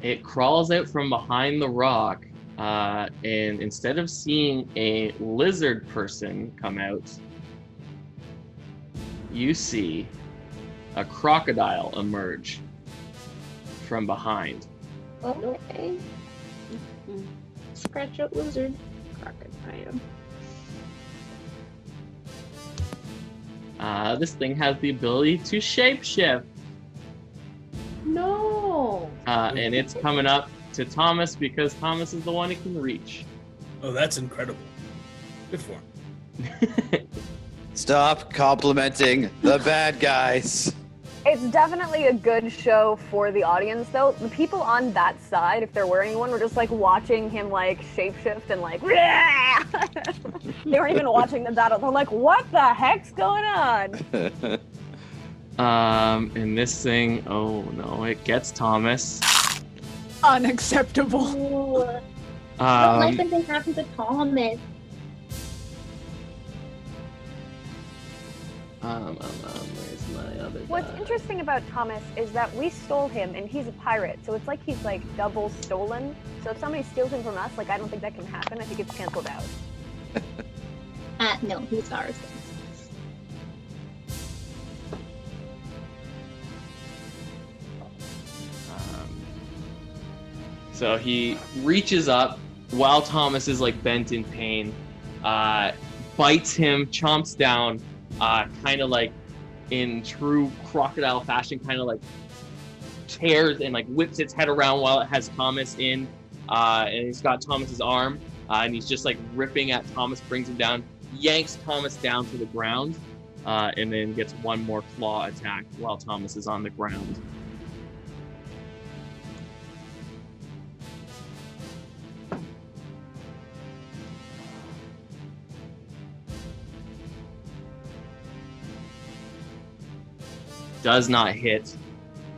It crawls out from behind the rock, and instead of seeing a lizard person come out, you see a crocodile emerge from behind. Okay. Scratch out lizard. Crocodile. This thing has the ability to shapeshift. No. And it's coming up to Thomas because Thomas is the one it can reach. Oh, that's incredible. Good for him. Stop complimenting the bad guys. It's definitely a good show for the audience, though. The people on that side, if there were anyone, were just like watching him like shapeshift and like. They weren't even watching the battle. They're like, "What the heck's going on?" And this thing, oh no, it gets Thomas. Unacceptable. What like something happened to Thomas? Where's my other What's guy? interesting about Thomas is that we stole him, and he's a pirate, so it's like he's like double stolen. So if somebody steals him from us, like I don't think that can happen. I think it's canceled out. No, he's ours. So he reaches up while Thomas is like bent in pain, bites him, chomps down, kind of like in true crocodile fashion, kind of like tears and like whips its head around while it has Thomas in, and it's got Thomas's arm, and he's just like ripping at Thomas, brings him down, yanks Thomas down to the ground, and then gets one more claw attack while Thomas is on the ground. Does not hit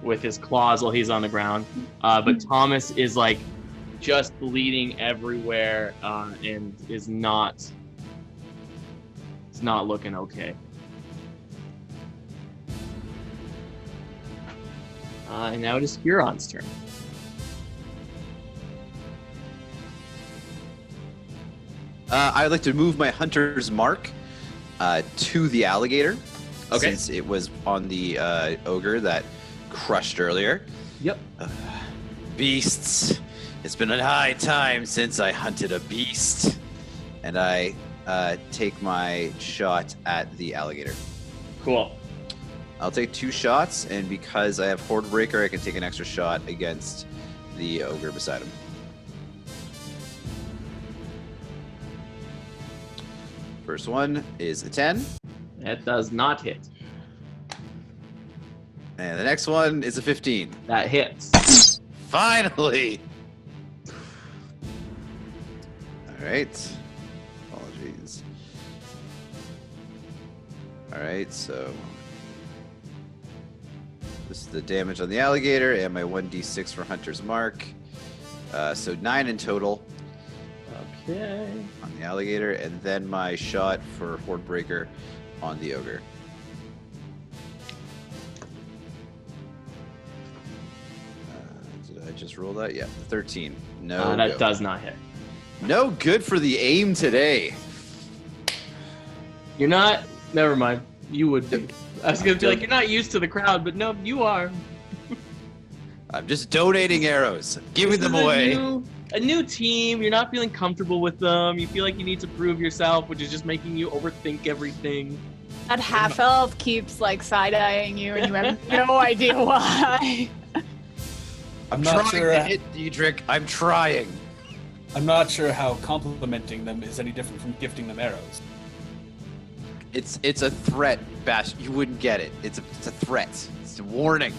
with his claws while he's on the ground, but Thomas is like just bleeding everywhere, and is not looking okay. And now it is Huron's turn. I would like to move my hunter's mark to the alligator. Okay. Since it was on the ogre that crushed earlier. Yep. Beasts. It's been a high time since I hunted a beast. And I take my shot at the alligator. Cool. I'll take 2 shots, and because I have Horde Breaker, I can take an extra shot against the ogre beside him. First one is a 10. That does not hit. And the next one is a 15. That hits. Finally! Alright. Apologies. Alright, so this is the damage on the alligator and my 1d6 for Hunter's Mark. So 9 in total. Okay. On the alligator, and then my shot for Horde Breaker on the ogre. Did I just roll that? Yeah, 13. No, That go. does not hit. No good for the aim today. You're not. Never mind. You would be. I was gonna be like, you're not used to the crowd, but no, you are. I'm just donating arrows, giving them This is away. A new team. You're not feeling comfortable with them. You feel like you need to prove yourself, which is just making you overthink everything. That half elf keeps like side-eyeing you, and you have no idea why. I'm trying not sure. to hit Diedrich. I'm trying. I'm not sure how complimenting them is any different from gifting them arrows. It's a threat, Bash. You wouldn't get it. It's a threat. It's a warning.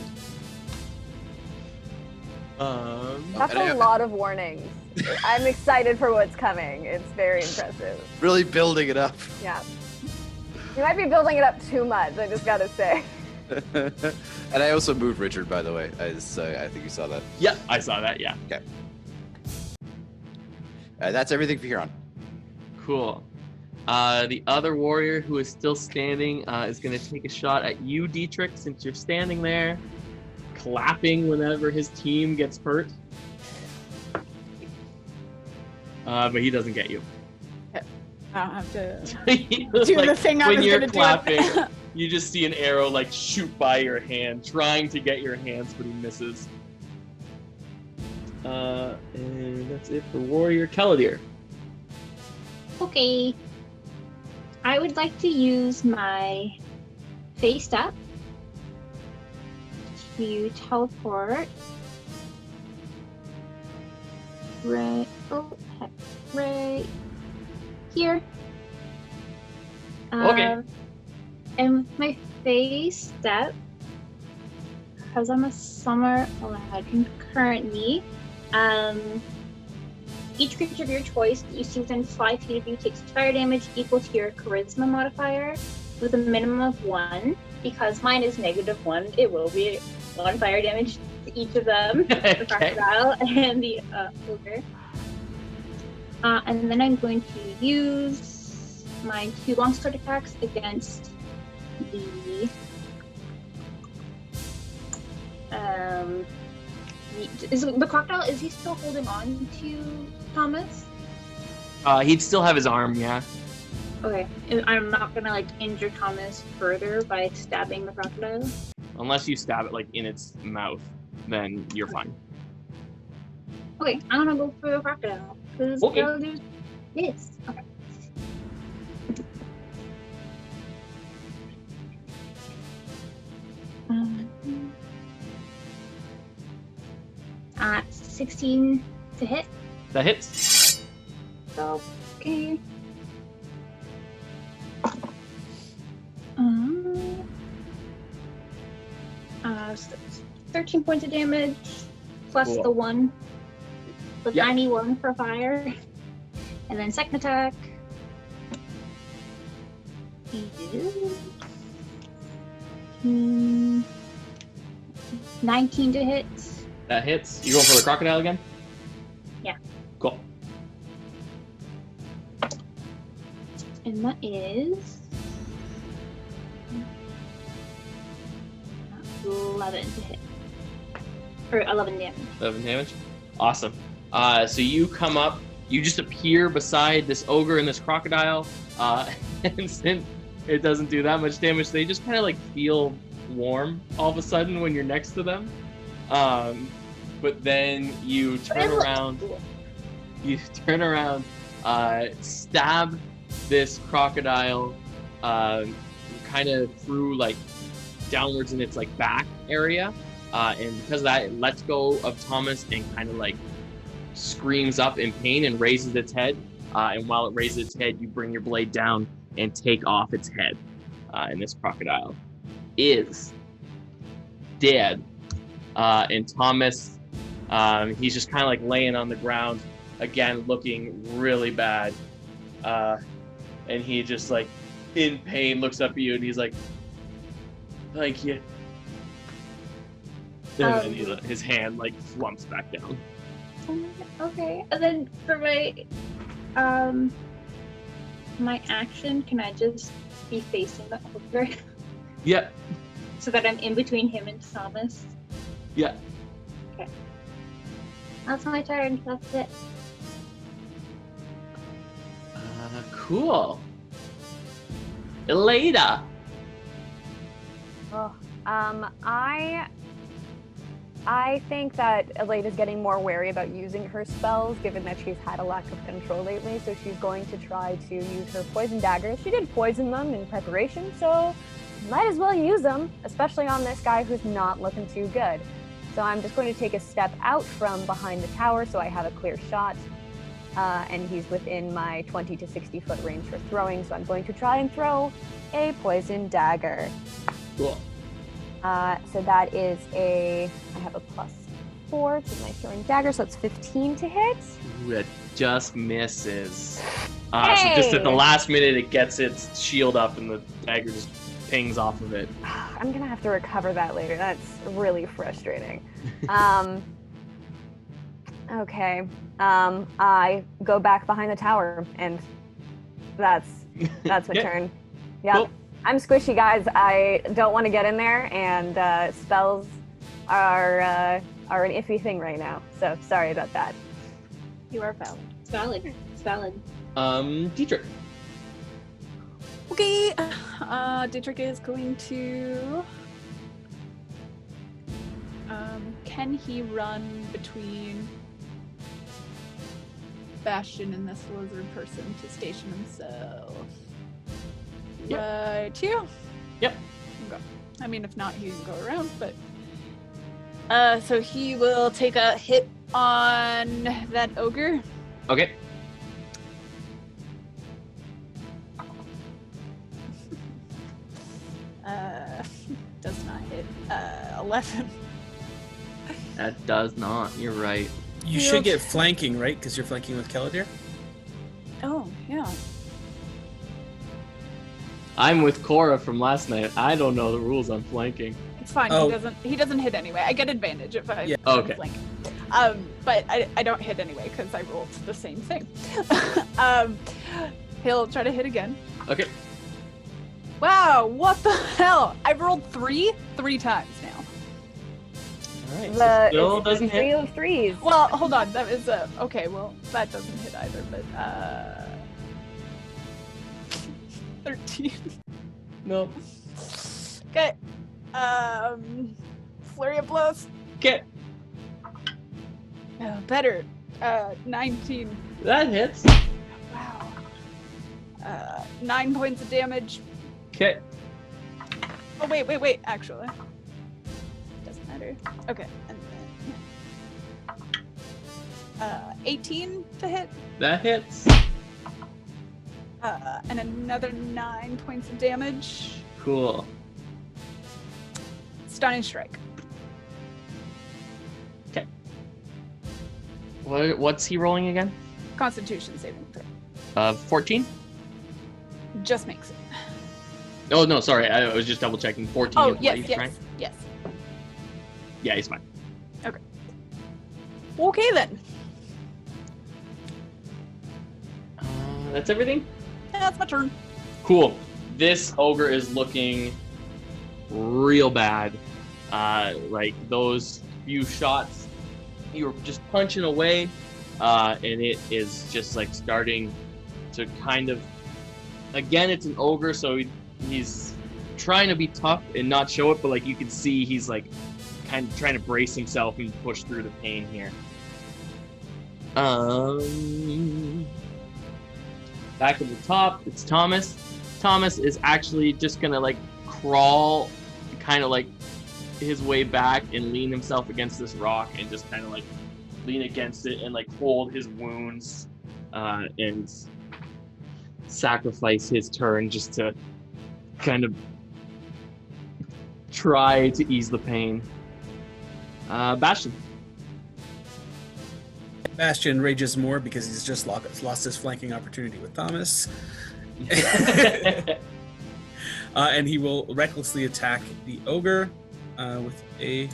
That's a lot of warnings. I'm excited for what's coming. It's very impressive. Really building it up. Yeah. You might be building it up too much, I just gotta say. And I also moved Richard, by the way. I think you saw that. Yeah, I saw that. Yeah. Okay. That's everything for Huron. Cool. The other warrior who is still standing is going to take a shot at you, Dietrich, since you're standing there, clapping whenever his team gets hurt. but he doesn't get you. I don't have to do do the thing I was when you're gonna clapping, do. you just see an arrow like shoot by your hand, trying to get your hands, but he misses. And that's it for Warrior Caladir. Okay. I would like to use my face up to teleport right here. Okay. And with my face step, because I'm a summer legend currently, each creature of your choice that you see within 5 feet of you takes fire damage equal to your charisma modifier with a minimum of 1. Because mine is -1, it will be 1 fire damage to each of them, the crocodile and the ogre. And then I'm going to use my 2 longsword attacks against the crocodile. Is he still holding on to Thomas? He'd still have his arm, yeah. Okay, I'm not gonna like injure Thomas further by stabbing the crocodile. Unless you stab it like in its mouth, then you're fine. Okay, I'm gonna go for the crocodile. Okay. Yes. Okay. At 16 to hit. That hits. Okay. So 13 points of damage plus Cool. the 1. The Yeah. 91 for fire. And then second attack. Is 19 to hit. That hits. You going for the crocodile again? Yeah. Cool. And that is 11 to hit. Or 11 damage. 11 damage. Awesome. So you come up, you just appear beside this ogre and this crocodile, and since it doesn't do that much damage, they just kind of like feel warm all of a sudden when you're next to them. But then you turn around, stab this crocodile, kind of through like downwards in its like back area, and because of that, it lets go of Thomas and kind of like screams up in pain and raises its head. And while it raises its head, you bring your blade down and take off its head. And this crocodile is dead. And Thomas, he's just kind of like laying on the ground, again looking really bad. And he just like in pain looks up at you and he's like, "Thank you." And then his hand like slumps back down. Okay, and then for my action, can I just be facing the ogre Yeah. so that I'm in between him and Thomas? Yeah. Okay. That's my turn. That's it. Cool. Elada. Oh, I think that Elena's getting more wary about using her spells, given that she's had a lack of control lately. So she's going to try to use her poison daggers. She did poison them in preparation, so might as well use them, especially on this guy who's not looking too good. So I'm just going to take a step out from behind the tower so I have a clear shot. And he's within my 20 to 60 foot range for throwing, so I'm going to try and throw a poison dagger. Cool. So that is I have a +4 to my throwing dagger, so it's 15 to hit. Ooh, it just misses. Hey! So just at the last minute, it gets its shield up and the dagger just pings off of it. I'm gonna have to recover that later. That's really frustrating. Okay. I go back behind the tower, and that's my turn. Yep. Cool. I'm squishy, guys. I don't want to get in there, and spells are an iffy thing right now. So sorry about that. You are valid. It's valid. It's valid. Dietrich. Okay. Dietrich is going to. Can he run between Bastion and this lizard person to station himself? Yep. Right here? Yep. Okay. I mean, if not, he can go around, but. So he will take a hit on that ogre. Okay. Does not hit. 11. That does not. You're right. You should get flanking, right? Because you're flanking with Keladir. Oh, yeah. I'm with Cora from last night. I don't know the rules on flanking. It's fine. Oh. He doesn't hit anyway. I get advantage if I Okay. flank. But I don't hit anyway because I rolled the same thing. He'll try to hit again. Okay. Wow, what the hell? I've rolled three times now. All right. So still it's doesn't a three hit. of threes. Well, hold on. That is okay. Well, that doesn't hit either. But 13. No. Okay. Flurry of blows. Okay. Better. 19. That hits. Wow. 9 points of damage. Okay. Oh, wait. Actually. Doesn't matter. Okay. And then 18 to hit. That hits. And another 9 points of damage. Cool. Stunning strike. What's he rolling again? Constitution saving throw. 14? Just makes it. Oh, no, sorry. I was just double checking. 14. Oh, is what yes. he's trying? Yes. Yeah, he's fine. Okay, then. That's everything? Yeah, that's my turn. Cool. This ogre is looking real bad. Like those few shots, you were just punching away, and it is just like starting to kind of. Again, it's an ogre, so he's trying to be tough and not show it, but like you can see he's like kind of trying to brace himself and push through the pain here. Back at the top, it's Thomas. Thomas is actually just gonna like crawl, kind of like his way back and lean himself against this rock and just kind of like lean against it and like hold his wounds and sacrifice his turn just to kind of try to ease the pain. Bastion. Bastion rages more because he's just lost his flanking opportunity with Thomas. And he will recklessly attack the ogre with a...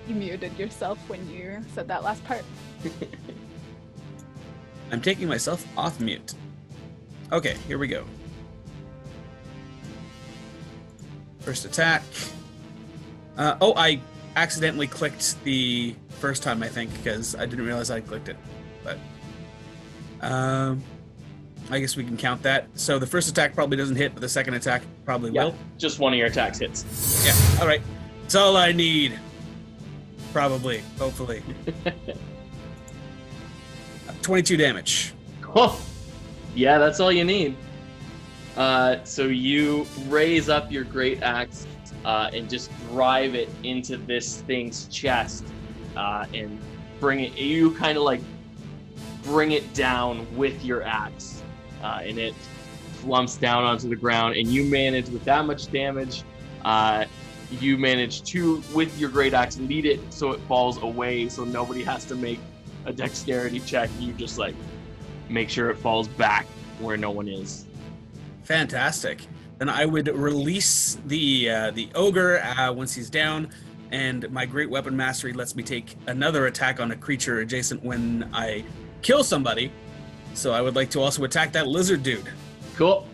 You muted yourself when you said that last part. I'm taking myself off mute. Okay, here we go. First attack. I accidentally clicked the first time, I think, because I didn't realize I clicked it. But I guess we can count that. So the first attack probably doesn't hit, but the second attack probably will. Just one of your attacks hits. Yeah, all right. That's all I need. Probably, hopefully. 22 damage. Oh, yeah, that's all you need. So you raise up your great axe and just drive it into this thing's chest and bring it. You kind of like bring it down with your axe, and it flumps down onto the ground. And you manage with that much damage. You manage to, with your great axe, lead it so it falls away, so nobody has to make a dexterity check. You just like make sure it falls back where no one is. Fantastic. Then I would release the ogre once he's down, and my great weapon mastery lets me take another attack on a creature adjacent when I kill somebody. So I would like to also attack that lizard dude. Cool.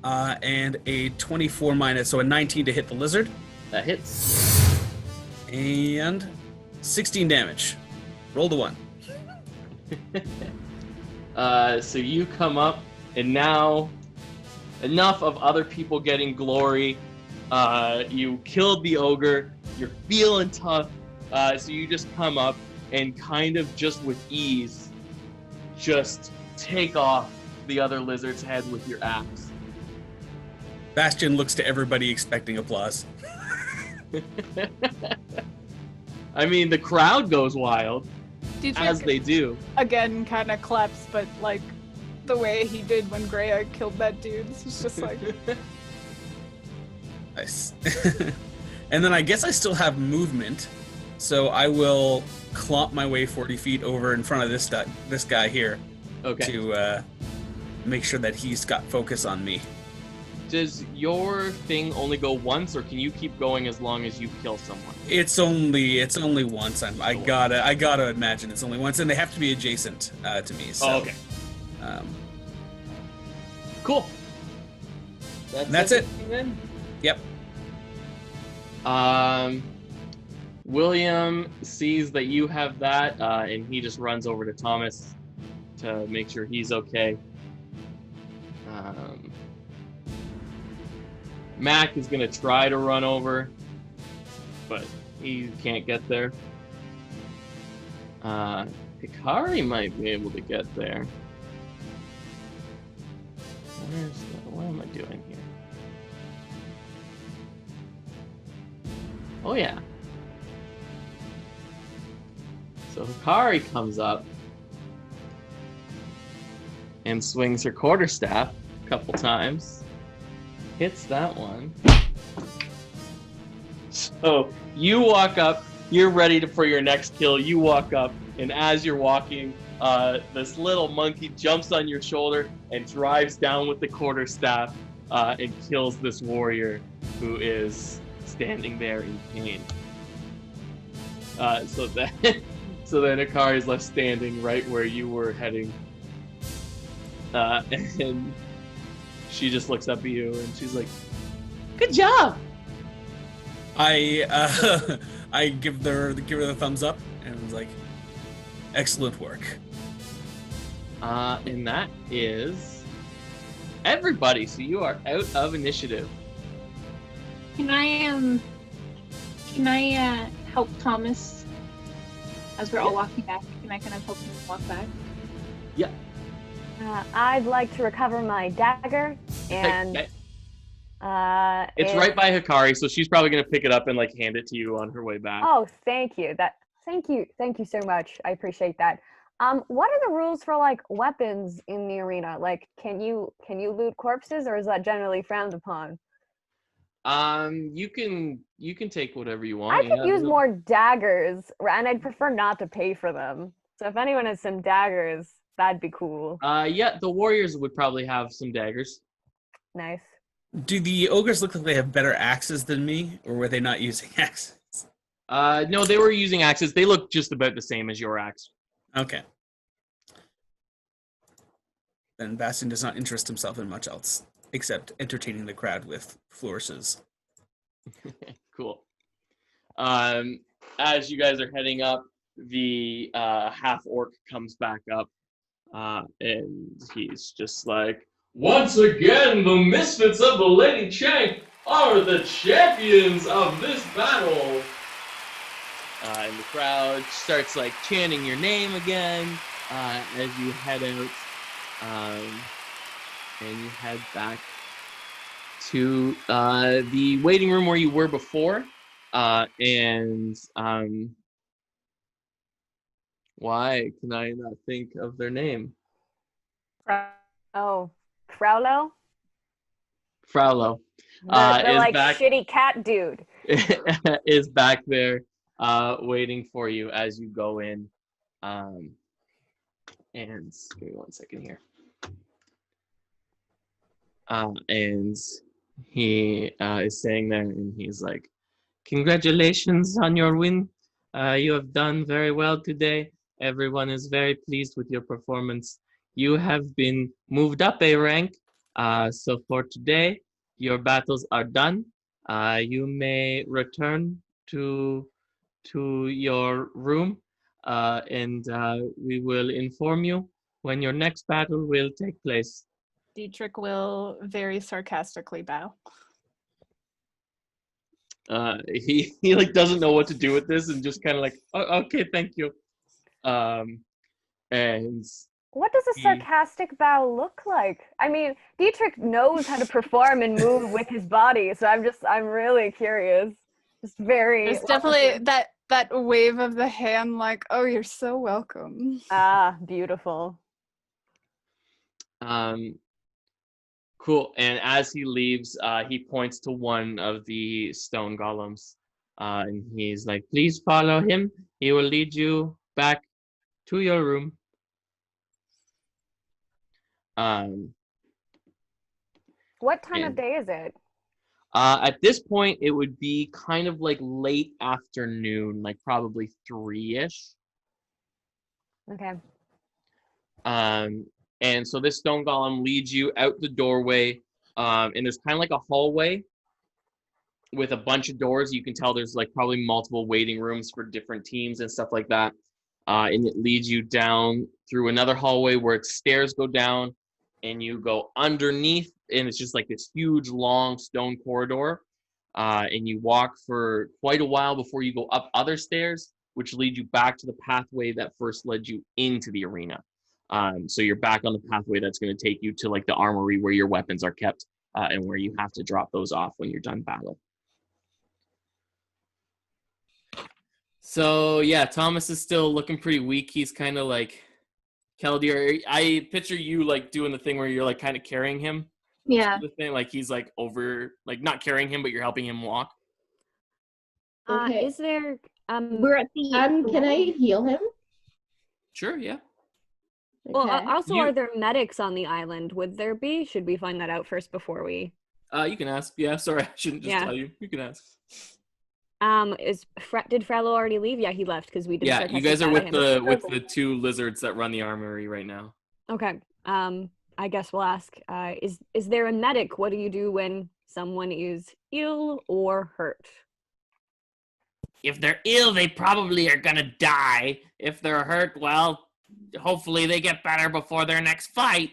And a 24 minus, so a 19 to hit the lizard. That hits. And 16 damage. Roll the 1. So you come up, and now enough of other people getting glory. You killed the ogre. You're feeling tough. So you just come up and kind of just with ease, just take off the other lizard's head with your axe. Bastion looks to everybody expecting applause. I mean, the crowd goes wild, as they do. Again, kind of claps, but like the way he did when Greya killed that dude. It's just like... Nice. And then I guess I still have movement, so I will clomp my way 40 feet over in front of this guy here. Okay. To make sure that he's got focus on me. Does your thing only go once, or can you keep going as long as you kill someone? It's only once. I gotta imagine it's only once, and they have to be adjacent to me. So, okay. Cool. That's it. Then? Yep. William sees that you have that, and he just runs over to Thomas to make sure he's okay. Mac is gonna try to run over, but he can't get there. Hikari might be able to get there. What am I doing here? Oh yeah. So Hikari comes up and swings her quarterstaff a couple times. Hits that one. So you walk up, you're ready for your next kill. You walk up, and as you're walking, this little monkey jumps on your shoulder and drives down with the quarterstaff and kills this warrior who is standing there in pain. So then Hikari is left standing right where you were heading. And she just looks up at you and she's like, "Good job!" I give her the thumbs up and was like, "Excellent work." And that is everybody. So you are out of initiative. Can I help Thomas as we're all walking back? Can I kind of help him walk back? Yeah. I'd like to recover my dagger, and Okay. It's right by Hikari, so she's probably gonna pick it up and like hand it to you on her way back. Oh, thank you. Thank you so much. I appreciate that. What are the rules for like weapons in the arena? Like, can you loot corpses, or is that generally frowned upon? You can take whatever you want. I could use more daggers, and I'd prefer not to pay for them. So if anyone has some daggers, that'd be cool. Yeah, the warriors would probably have some daggers. Nice. Do the ogres look like they have better axes than me, or were they not using axes? No, they were using axes. They look just about the same as your axe. Okay. Then Bastion does not interest himself in much else, except entertaining the crowd with flourishes. Cool. As you guys are heading up, the half orc comes back up, and he's just like, "Once again, the Misfits of the Lady Shank are the champions of this battle." And the crowd starts like chanting your name again as you head out, and you head back to the waiting room where you were before. Why can I not think of their name? Oh, Fraulo? Fraulo The is like back. shitty cat dude. Is back there waiting for you as you go in. And give me 1 second here. And he is saying there, and he's like, "Congratulations on your win. You have done very well today. Everyone is very pleased with your performance. You have been moved up a rank. So for today, your battles are done. You may return to to your room, and we will inform you when your next battle will take place. Dietrich will very sarcastically bow. He like doesn't know what to do with this and just kind of like, oh, okay, thank you. And What does a he, sarcastic bow look like? I mean, Dietrich knows how to perform and move with his body, so I'm really curious. Just very. There's definitely that wave of the hand, like, oh, you're so welcome. Beautiful. Cool. And as he leaves, he points to one of the stone golems, and he's like, "Please follow him. He will lead you back to your room." What time of And day is it? at this point, it would be kind of like late afternoon, like probably 3-ish. Okay. And so this stone golem leads you out the doorway, and there's kind of like a hallway with a bunch of doors. You can tell there's like probably multiple waiting rooms for different teams and stuff like that. And it leads you down through another hallway where its stairs go down, and you go underneath, and it's just like this huge long stone corridor. And you walk for quite a while before you go up other stairs, which lead you back to the pathway that first led you into the arena. So you're back on the pathway that's going to take you to like the armory where your weapons are kept, and where you have to drop those off when you're done battle. So yeah, Thomas is still looking pretty weak. He's kind of like, Keldir, I picture you like doing the thing where you're like kind of carrying him. Yeah. The thing, like he's like over, like not carrying him, but you're helping him walk. Okay. Is there We're at the. Can I heal him? Sure, yeah. Well, Okay. also, You- are there medics on the island? Would there be? Should we find that out first before we? You can ask. Yeah, sorry, I shouldn't just Yeah. tell you. You can ask. Did Frello already leave? Yeah, he left because we did. Yeah, you guys are sarcastic with bow to him. the two lizards that run the armory right now. Okay. I guess we'll ask. Is there a medic? What do you do when someone is ill or hurt? If they're ill, they probably are gonna die. If they're hurt, well, hopefully they get better before their next fight.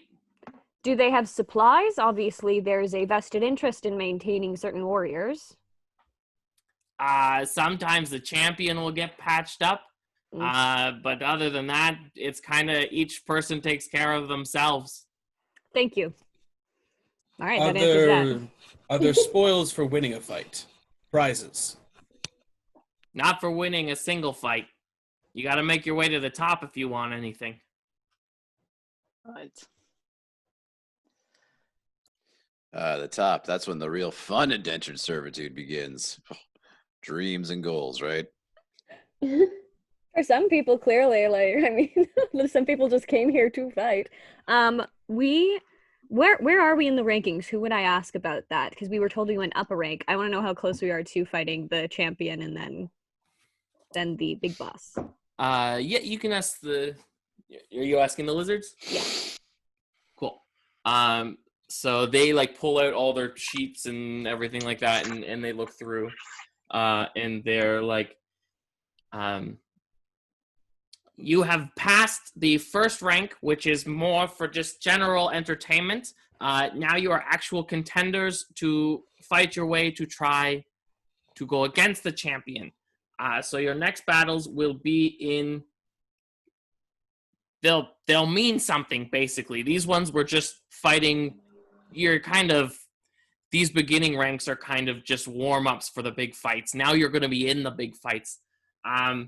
Do they have supplies? Obviously, there's a vested interest in maintaining certain warriors. Sometimes the champion will get patched up. But other than that, it's kind of each person takes care of themselves. Thank you. All right, Are that answers that. are there spoils for winning a fight? Prizes? Not for winning a single fight. You got to make your way to the top if you want anything. Right. The top. That's when the real fun indentured servitude begins. Dreams and goals, right? For some people, clearly, like I mean, some people just came here to fight. Where are we in the rankings? Who would I ask about that? Because we were told we went up a rank. I want to know how close we are to fighting the champion and then the big boss. Yeah, you can ask the. Are you asking the lizards? Yeah. Cool. So they like pull out all their sheets and everything like that, and they look through, and they're like, you have passed the first rank, which is more for just general entertainment. Now you are actual contenders to fight your way to try to go against the champion. So your next battles will be in. They'll mean something, basically. These ones were just fighting. You're kind of. These beginning ranks are kind of just warm-ups for the big fights. Now you're going to be in the big fights. At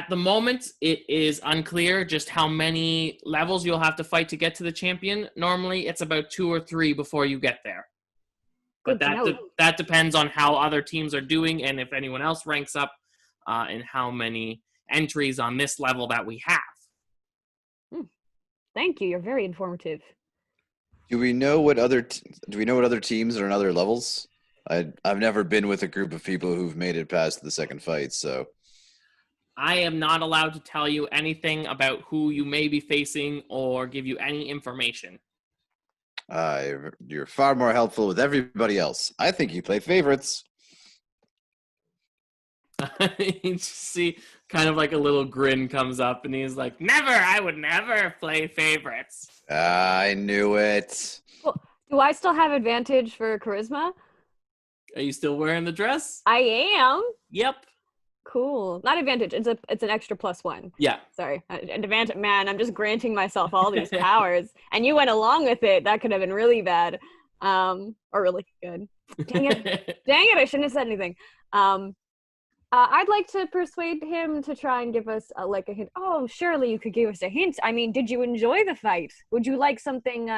the moment, it is unclear just how many levels you'll have to fight to get to the champion. Normally, it's about 2 or 3 before you get there. But that depends on how other teams are doing and if anyone else ranks up, and how many entries on this level that we have. Thank you. You're very informative. Do we know what other teams are in other levels? I've never been with a group of people who've made it past the second fight, so I am not allowed to tell you anything about who you may be facing or give you any information. You're far more helpful with everybody else. I think you play favorites. You just see kind of like a little grin comes up, and he's like, "Never! I would never play favorites." I knew it. Well, do I still have advantage for charisma? Are you still wearing the dress? I am. Yep. Cool. Not advantage. It's an extra +1. Yeah. Sorry, an advantage. Man, I'm just granting myself all these powers, and you went along with it. That could have been really bad, or really good. Dang it! Dang it! I shouldn't have said anything. I'd like to persuade him to try and give us a hint. Oh, surely you could give us a hint. I mean, did you enjoy the fight? Would you like something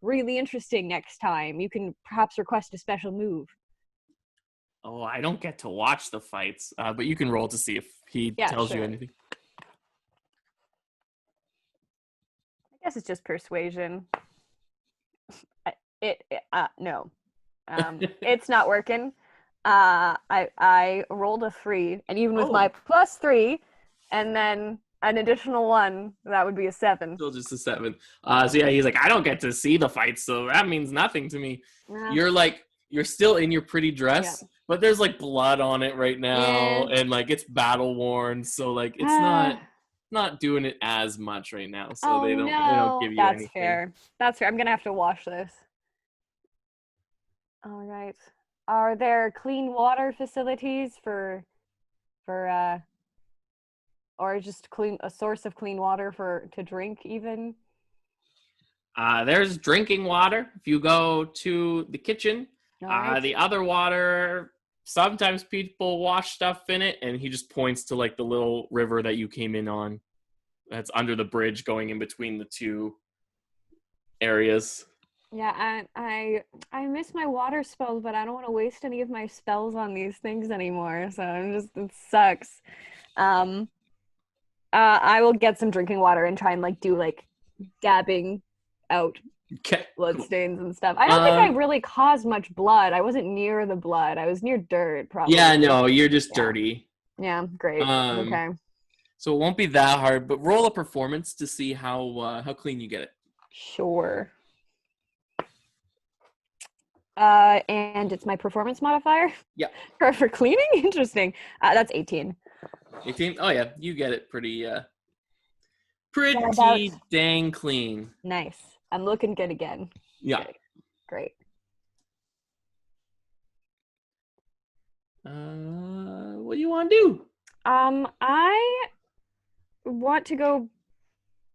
really interesting next time? You can perhaps request a special move. Oh, I don't get to watch the fights, but you can roll to see if he tells you anything. I guess it's just persuasion. No, it's not working. I rolled a 3, and even with my +3, and then an additional 1, that would be a 7. Still just a 7. So yeah, he's like, I don't get to see the fights, so that means nothing to me. You're still in your pretty dress, but there's like blood on it right now, and like it's battle worn, so like it's not doing it as much right now. So they don't give you anything. That's fair. I'm gonna have to wash this. All right. Are there clean water facilities or just a source of clean water to drink even? There's drinking water if you go to the kitchen. Right. The other water, sometimes people wash stuff in it, and he just points to like the little river that you came in on. That's under the bridge going in between the two areas. Yeah, I miss my water spells, but I don't want to waste any of my spells on these things anymore. So it sucks. I will get some drinking water and try and do dabbing out blood stains and stuff. I don't think I really caused much blood. I wasn't near the blood. I was near dirt, probably. Yeah, no, you're just dirty. Yeah, great. Okay. So it won't be that hard, but roll a performance to see how clean you get it. Sure. And it's my performance modifier? Yeah. For cleaning? Interesting. That's 18. 18? Oh yeah, you get it pretty dang clean. Nice. I'm looking good again. Yeah. Great. What do you want to do? I want to go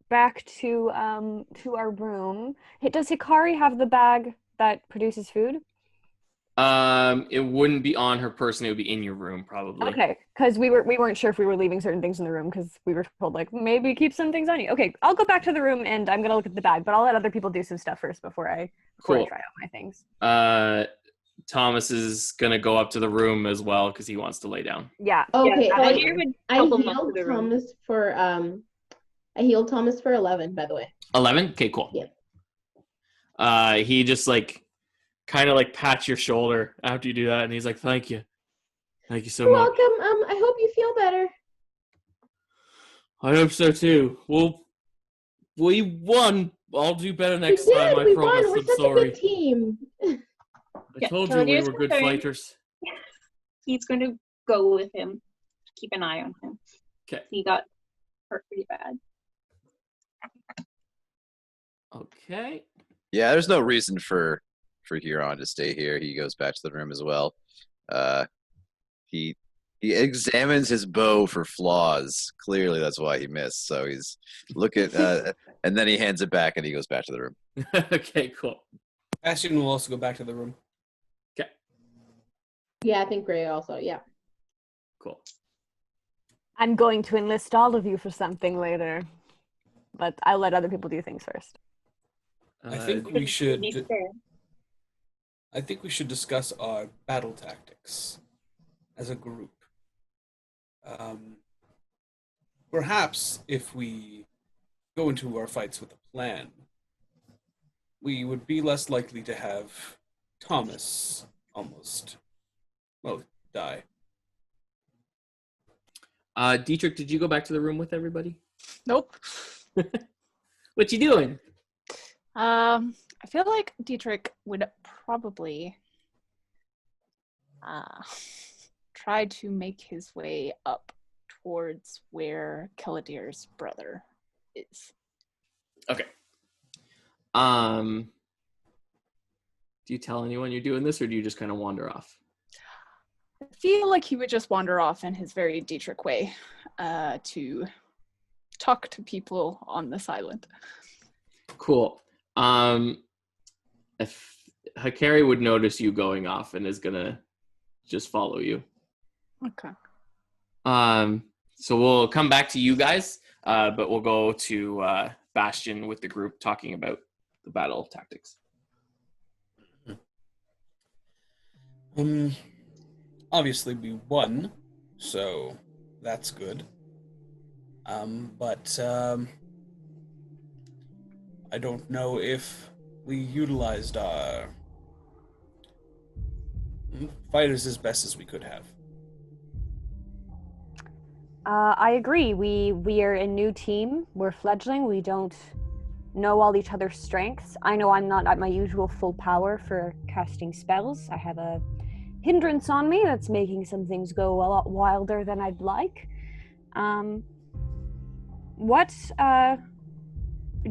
back to our room. Does Hikari have the bag that produces food? It wouldn't be on her person. It would be in your room, probably. Okay, because we weren't sure if we were leaving certain things in the room because we were told maybe keep some things on you. Okay, I'll go back to the room and I'm gonna look at the bag, but I'll let other people do some stuff first before I try out my things. Thomas is gonna go up to the room as well because he wants to lay down. Yeah. Okay. Yeah, I healed Thomas for 11, by the way. 11? Okay, cool. Yeah. He just kind of pats your shoulder after you do that, and he's like, "Thank you so much." Welcome. I hope you feel better. I hope so too. Well, we won. I'll do better next time. I promise. We're I'm such sorry. a good team. I told you we were good fighters. He's going to go with him. Keep an eye on him. Okay. He got hurt pretty bad. Okay. Yeah, there's no reason for Huron to stay here. He goes back to the room as well. He examines his bow for flaws. Clearly, that's why he missed. So he's looking, and then he hands it back, and he goes back to the room. Okay, cool. Bastion will also go back to the room. Okay. Yeah, I think Gray also. Yeah. Cool. I'm going to enlist all of you for something later, but I'll let other people do things first. I think we should discuss our battle tactics as a group. Perhaps if we go into our fights with a plan, we would be less likely to have Thomas die. Dietrich, did you go back to the room with everybody? Nope. What you doing? I feel like Dietrich would probably try to make his way up towards where Killadir's brother is. Okay. Do you tell anyone you're doing this, or do you just kind of wander off? I feel like he would just wander off in his very Dietrich way to talk to people on this island. Cool. If Hakari would notice you going off and is gonna just follow you. Okay. So we'll come back to you guys, but we'll go to Bastion with the group talking about the battle tactics. Obviously we won, so that's good. But I don't know if we utilized our fighters as best as we could have. I agree. We are a new team. We're fledgling. We don't know all each other's strengths. I know I'm not at my usual full power for casting spells. I have a hindrance on me that's making some things go a lot wilder than I'd like.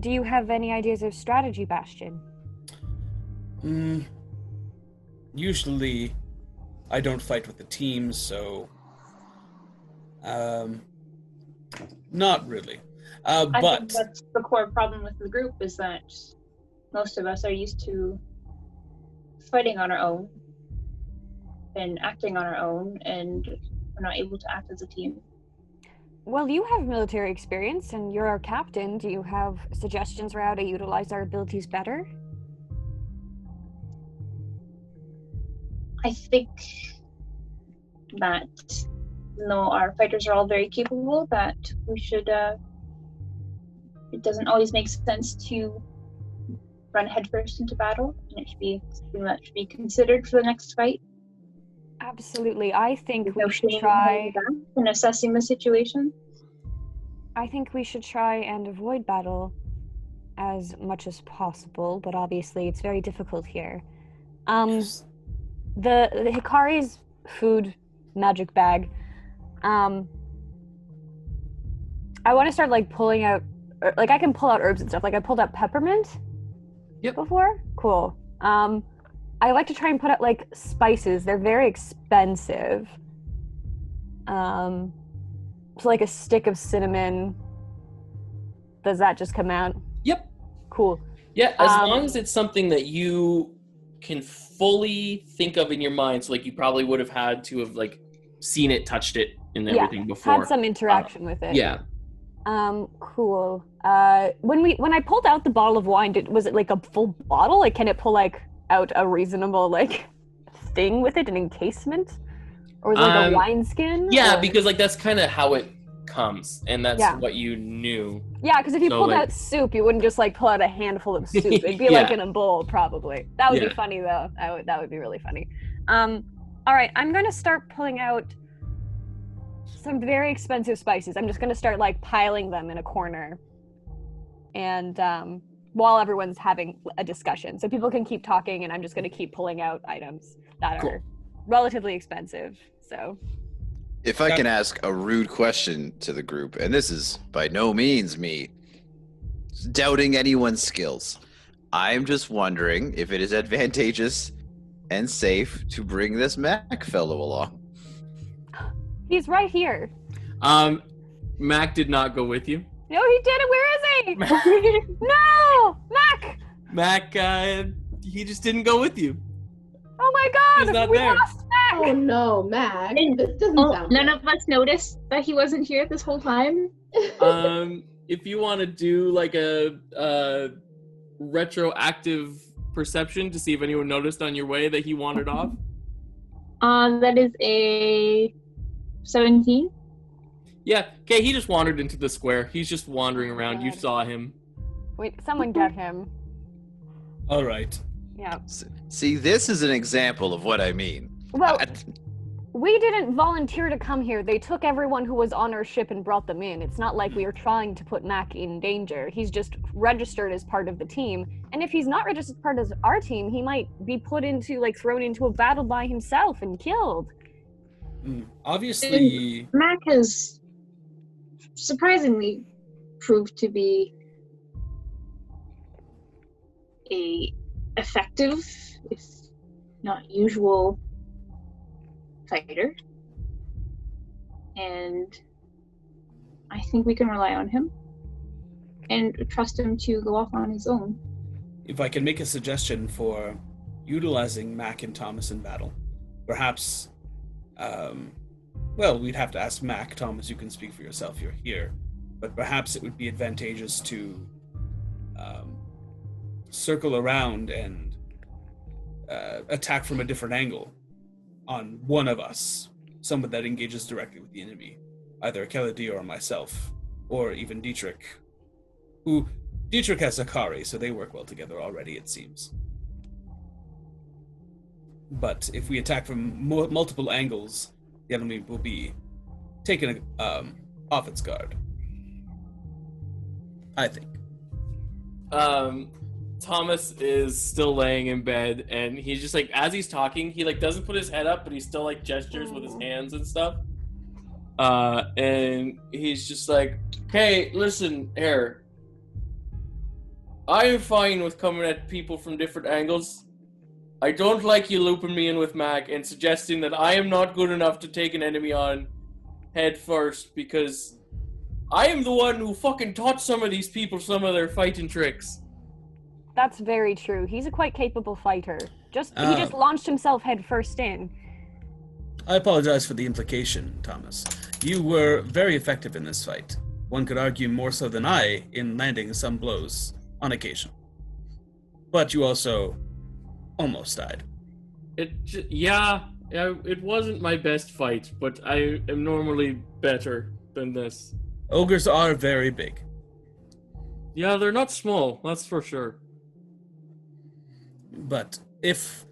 Do you have any ideas of strategy, Bastion? Usually I don't fight with the team, so not really. I But think that's the core problem with the group, is that most of us are used to fighting on our own and acting on our own, and we're not able to act as a team. Well, you have military experience and you're our captain. Do you have suggestions for how to utilize our abilities better? I think that though our fighters are all very capable, that we should, it doesn't always make sense to run headfirst into battle, and it should be something that should be considered for the next fight. Absolutely. I think we No should shame try... in assessing the situation. I think we should try and avoid battle as much as possible, but obviously it's very difficult here. yes. The Hikari's food magic bag, I want to start like pulling out, like I can pull out herbs and stuff. Like I pulled out peppermint before. Cool. I like to try and put out like spices. They're very expensive. So like a stick of cinnamon. Does that just come out? Yep. Cool. Yeah, as long as it's something that you can fully think of in your mind. So like you probably would have had to have like seen it, touched it, and everything before. Had some interaction with it. Yeah. Cool. When I pulled out the bottle of wine, was it like a full bottle? Like, can it pull like out a reasonable like thing with it, an encasement, or was it like a wine skin? Yeah, or... because like that's kind of how it comes, and that's what you knew. Yeah, because if you pulled like... out soup, you wouldn't just like pull out a handful of soup. It'd be like in a bowl, probably. That would be funny though. That would be really funny. All right, I'm gonna start pulling out some very expensive spices. I'm just gonna start like piling them in a corner, and while everyone's having a discussion, so people can keep talking, and I'm just gonna keep pulling out items that are relatively expensive. So, if I can ask a rude question to the group, and this is by no means me doubting anyone's skills, I'm just wondering if it is advantageous and safe to bring this Mac fellow along. He's right here. Mac did not go with you. No, he didn't. Where is he? No, Mac. Mac, he just didn't go with you. Oh my God! He's not we there. lost Mac. Oh no, Mac. This doesn't sound None good. of us noticed that he wasn't here this whole time. If you want to do like a retroactive perception to see if anyone noticed on your way that he wandered off. That is a 17. Yeah, okay, he just wandered into the square. He's just wandering around. You saw him. Wait, someone get him. All right. Yeah. See, this is an example of what I mean. Well, we didn't volunteer to come here. They took everyone who was on our ship and brought them in. It's not like we were trying to put Mac in danger. He's just registered as part of the team. And if he's not registered as part of our team, he might be put into, like, thrown into a battle by himself and killed. Obviously, Mac has surprisingly proved to be a effective, if not usual, fighter. And I think we can rely on him and trust him to go off on his own. if I can make a suggestion for utilizing Mac and Thomas in battle, perhaps, well, we'd have to ask Mac. Thomas, you can speak for yourself, you're here. But perhaps it would be advantageous to circle around and attack from a different angle on one of us, someone that engages directly with the enemy, either Keladir or myself, or even Dietrich, who Dietrich has Zakari, so they work well together already, it seems. But if we attack from multiple angles, the enemy will be taken off its guard, I think. Thomas is still laying in bed, and he's just like, as he's talking, he like doesn't put his head up, but he still like gestures with his hands and stuff. And he's just like, hey, listen here. I am fine with coming at people from different angles. I don't like you looping me in with Mac and suggesting that I am not good enough to take an enemy on head first, because I am the one who fucking taught some of these people some of their fighting tricks. That's very true. He's a quite capable fighter. He just launched himself head first in. I apologize for the implication, Thomas. You were very effective in this fight. One could argue more so than I in landing some blows on occasion. But you also almost died. It wasn't my best fight, but I am normally better than this. Ogres are very big. Yeah, they're not small, that's for sure. But if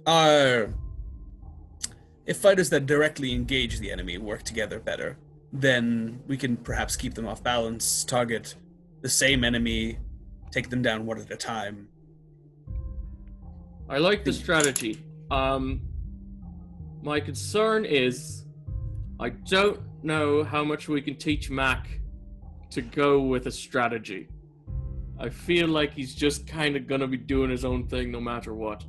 fighters that directly engage the enemy work together better, then we can perhaps keep them off balance, target the same enemy, take them down one at a time. I like the strategy. My concern is I don't know how much we can teach Mac to go with a strategy. I feel like he's just kind of gonna be doing his own thing no matter what.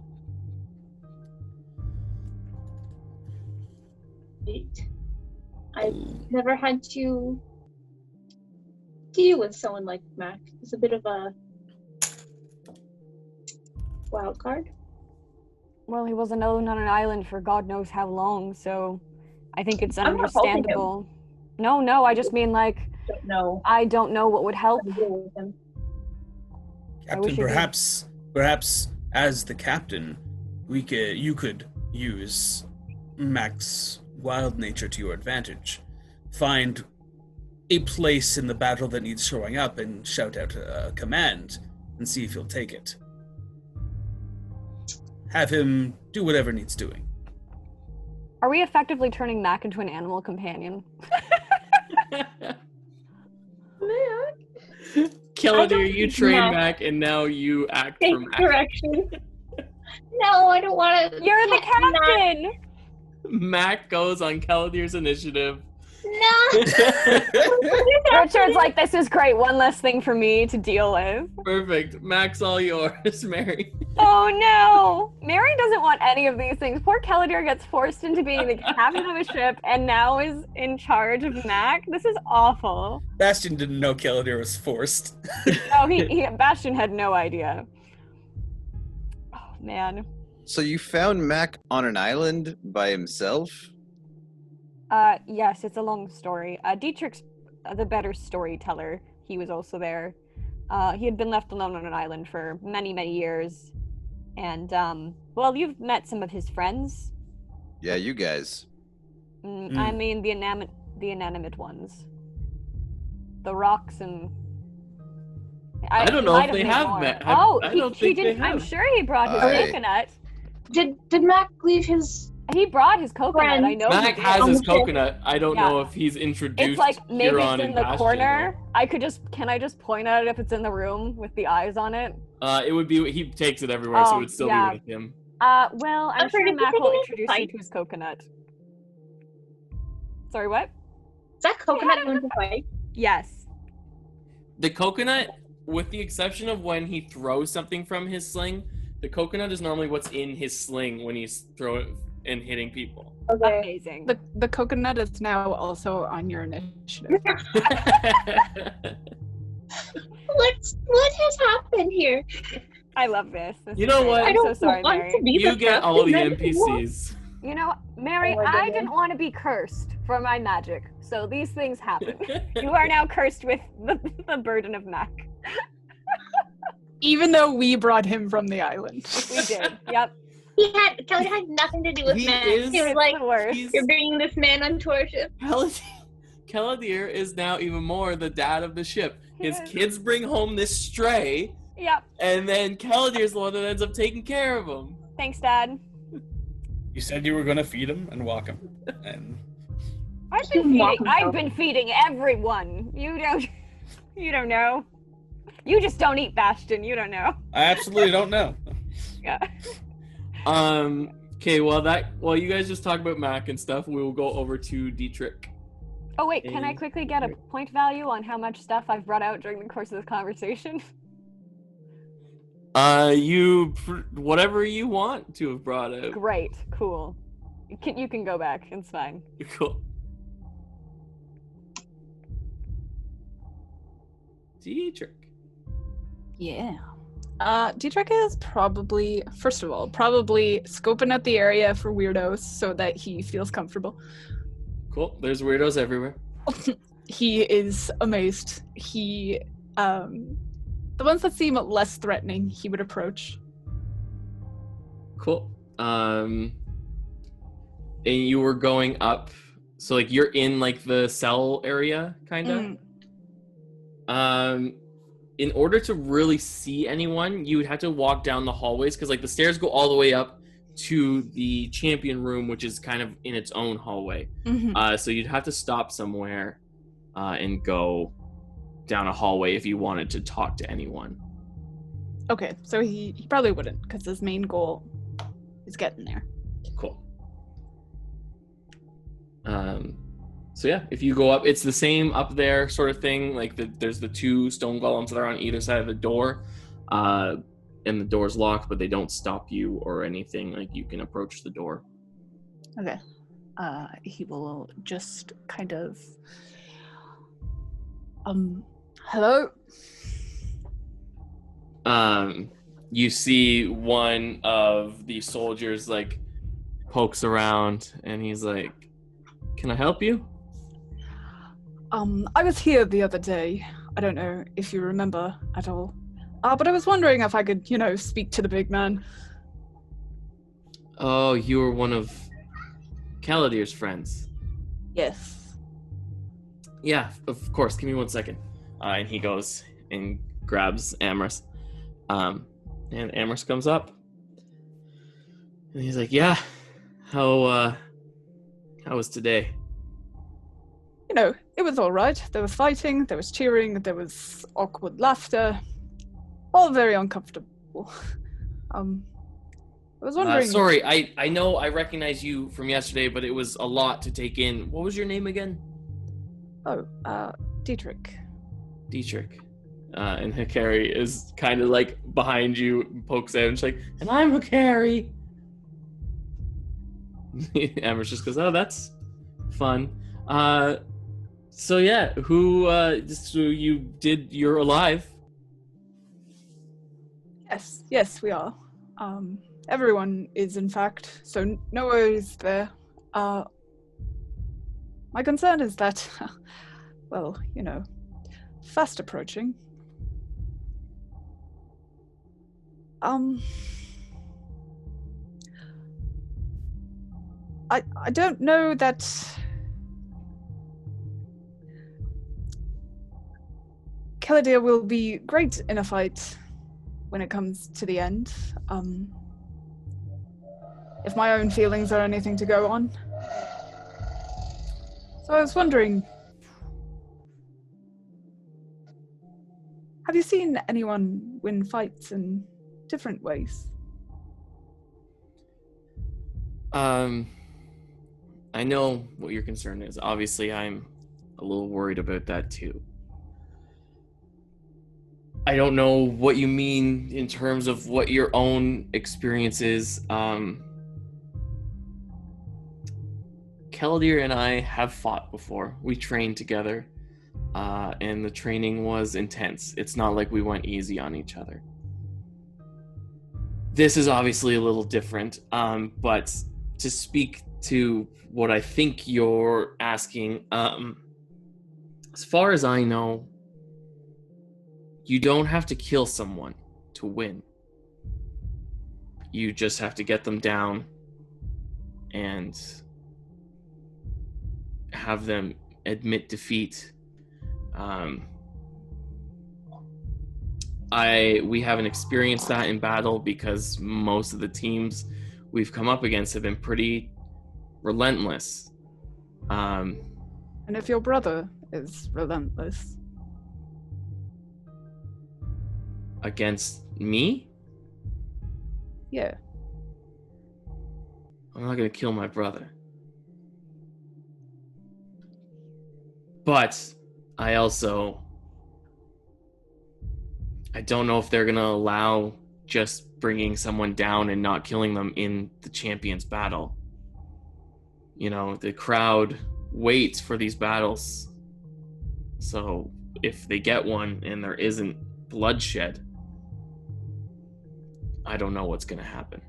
I've never had to deal with someone like Mac. He's a bit of a wild card. Well, he was alone on an island for God knows how long, so I think it's I'm not faulting understandable. No, I just mean like Don't know. I don't know what would help. How to deal with him. Captain, perhaps as the captain, you could use Mac's wild nature to your advantage. Find a place in the battle that needs showing up and shout out a command and see if he'll take it. Have him do whatever needs doing. Are we effectively turning Mac into an animal companion? Keladir, you train know. Mac, and now you act Take for Mac. direction. No, I don't want to. You're the captain! Mac goes on Keladir's initiative. No. Richard's like, this is great, one less thing for me to deal with. Perfect. Mac's all yours, Mary. Oh no! Mary doesn't want any of these things. Poor Keladir gets forced into being the captain of a ship and now is in charge of Mac. This is awful. Bastion didn't know Keladir was forced. Oh, Bastion had no idea. Oh man. So you found Mac on an island by himself? Yes, it's a long story. Dietrich's the better storyteller. He was also there. He had been left alone on an island for many, many years. And, well, you've met some of his friends. Yeah, you guys. I mean, the inanimate ones. The rocks and... I don't know might if they made have more. met. Oh, I he don't think didn't. they have. I'm sure he brought his I- coconut. Did Mac leave his? He brought his coconut. Friend. I know. Mac he has did. his coconut. I don't know if he's introduced It's like maybe Huron it's in and the Bastion, corner. Can I just point at it if it's in the room with the eyes on it? It would be, he takes it everywhere, so it would still yeah. be with him. Well, I'm I'm sure pretty Mac will good at introduce you fight. to his coconut. Sorry, what? Is that coconut going to fight? Yes. The coconut, with the exception of when he throws something from his sling, the coconut is normally what's in his sling when he's throwing and hitting people. Okay. Amazing. The coconut is now also on your initiative. What has happened here? I love this. This You is know great. what? I I'm don't so sorry, want Mary. to be You the get all the captain anymore. NPCs. You know, Mary, Oh my I goodness. didn't want to be cursed for my magic, so these things happen. You are now cursed with the burden of Mac. Even though we brought him from the island. We did. Yep. Kelly had nothing to do with He Matt. is- He was It's like, the worst. He's "You're bringing this man onto our ship." Caladir is now even more the dad of the ship. His Yes. kids bring home this stray, Yep. and then Caladir's the one that ends up taking care of him. Thanks, Dad. You said you were gonna feed him and walk him, and I've been Mock feeding. himself. I've been feeding everyone. You don't. You don't know. You just don't eat Bastion. You don't know. I absolutely don't know. Yeah. Okay, while you guys just talk about Mac and stuff, we will go over to Dietrich. Oh wait, can I quickly get a point value on how much stuff I've brought out during the course of this conversation? Whatever you want to have brought out. Great. Cool. You can go back. It's fine. Cool. Dietrich. Yeah. Dietrich is probably, first of all, scoping out the area for weirdos so that he feels comfortable. Cool. There's weirdos everywhere. He is amazed. The ones that seem less threatening, he would approach. Cool. And you were going up, so like you're in like the cell area, kind of. In order to really see anyone, you would have to walk down the hallways because like the stairs go all the way up to the champion room, which is kind of in its own hallway. So you'd have to stop somewhere and go down a hallway if you wanted to talk to anyone. Okay, so he probably wouldn't because his main goal is getting there. Cool. So yeah, if you go up, it's the same up there sort of thing. Like there's the two stone golems that are on either side of the door, and the door's locked, but they don't stop you or anything. Like you can approach the door. Okay. He will just kind of hello? You see one of the soldiers like pokes around and he's like, "Can I help you?" I was here the other day. I don't know if you remember at all. But I was wondering if I could, speak to the big man. Oh, you were one of Caladir's friends. Yes. Yeah, of course. Give me 1 second. And he goes and grabs Amherst. And Amherst comes up. And he's like, "Yeah, how was today?" It was all right. There was fighting, there was cheering, there was awkward laughter. All very uncomfortable. I was wondering... Sorry, I know I recognize you from yesterday, but it was a lot to take in. What was your name again? Oh, Dietrich. Dietrich. And Hikari is kind of like behind you, pokes out, and she's like, "And I'm Hikari." Amber's just goes, "Oh, that's fun." So yeah, you're alive. Yes, we are. Everyone is, in fact, so Noah is there. My concern is that, well, fast approaching. I don't know that... Caladir will be great in a fight when it comes to the end. If my own feelings are anything to go on. So I was wondering, have you seen anyone win fights in different ways? I know what your concern is. Obviously, I'm a little worried about that too. I don't know what you mean in terms of what your own experience is. Keldir and I have fought before. We trained together, and the training was intense. It's not like we went easy on each other. This is obviously a little different, but to speak to what I think you're asking, as far as I know, you don't have to kill someone to win. You just have to get them down and have them admit defeat. We haven't experienced that in battle because most of the teams we've come up against have been pretty relentless. And if your brother is relentless? Against me? Yeah. I'm not gonna kill my brother. But I don't know if they're gonna allow just bringing someone down and not killing them in the champions battle. You know, the crowd waits for these battles. So if they get one and there isn't bloodshed, I don't know what's gonna happen.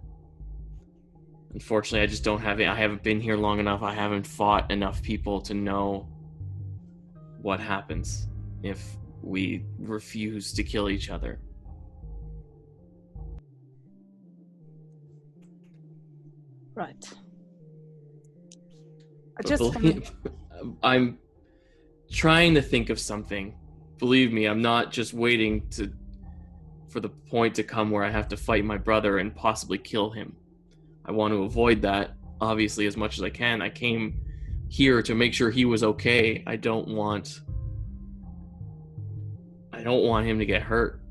Unfortunately, I just don't have it. I haven't been here long enough. I haven't fought enough people to know what happens if we refuse to kill each other. Right. I'm trying to think of something. Believe me, I'm not just waiting for the point to come where I have to fight my brother and possibly kill him. I want to avoid that, obviously, as much as I can. I came here to make sure he was okay. I don't want him to get hurt.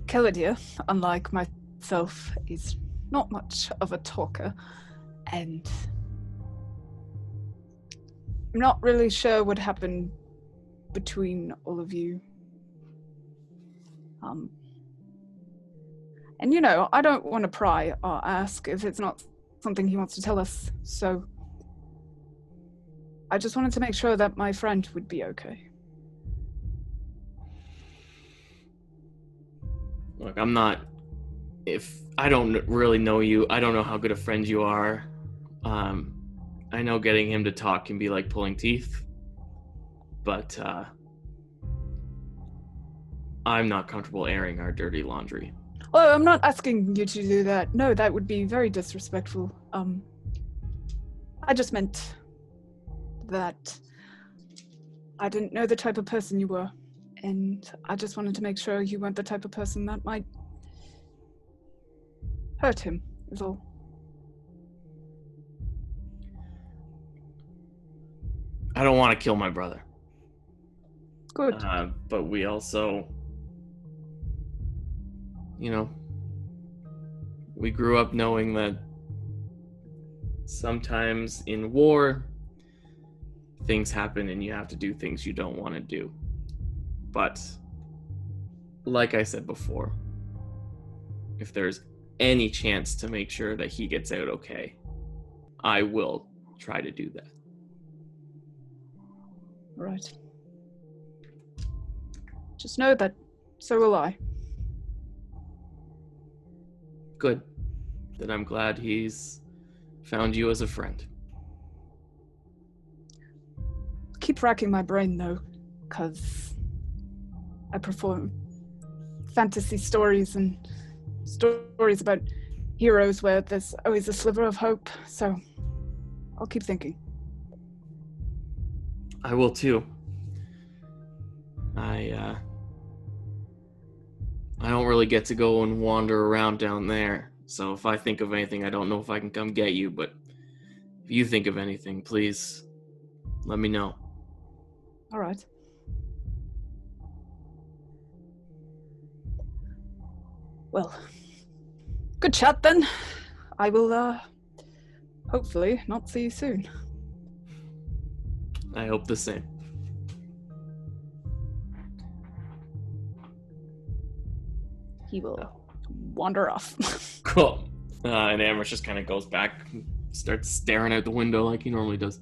Keldir, unlike myself, is not much of a talker, and I'm not really sure what happened between all of you. And you know, I don't want to pry or ask if it's not something he wants to tell us, so I just wanted to make sure that my friend would be okay. Look, if I don't really know you, I don't know how good a friend you are. I know getting him to talk can be like pulling teeth, but I'm not comfortable airing our dirty laundry. Well, I'm not asking you to do that. No, that would be very disrespectful. I just meant that I didn't know the type of person you were, and I just wanted to make sure you weren't the type of person that might hurt him, is all. I don't want to kill my brother. Good. But we also, you know, we grew up knowing that sometimes in war, things happen and you have to do things you don't want to do. But, like I said before, if there's any chance to make sure that he gets out okay, I will try to do that. Right. Just know that so will I. Good. Then I'm glad he's found you as a friend. Keep racking my brain though, because I perform fantasy stories and stories about heroes where there's always a sliver of hope, so I'll keep thinking. I will too. I don't really get to go and wander around down there, so if I think of anything, I don't know if I can come get you, but if you think of anything, please let me know. All right. Well, good chat then. I will hopefully not see you soon. I hope the same. He will wander off. Cool. And Amherst just kind of goes back, starts staring out the window like he normally does.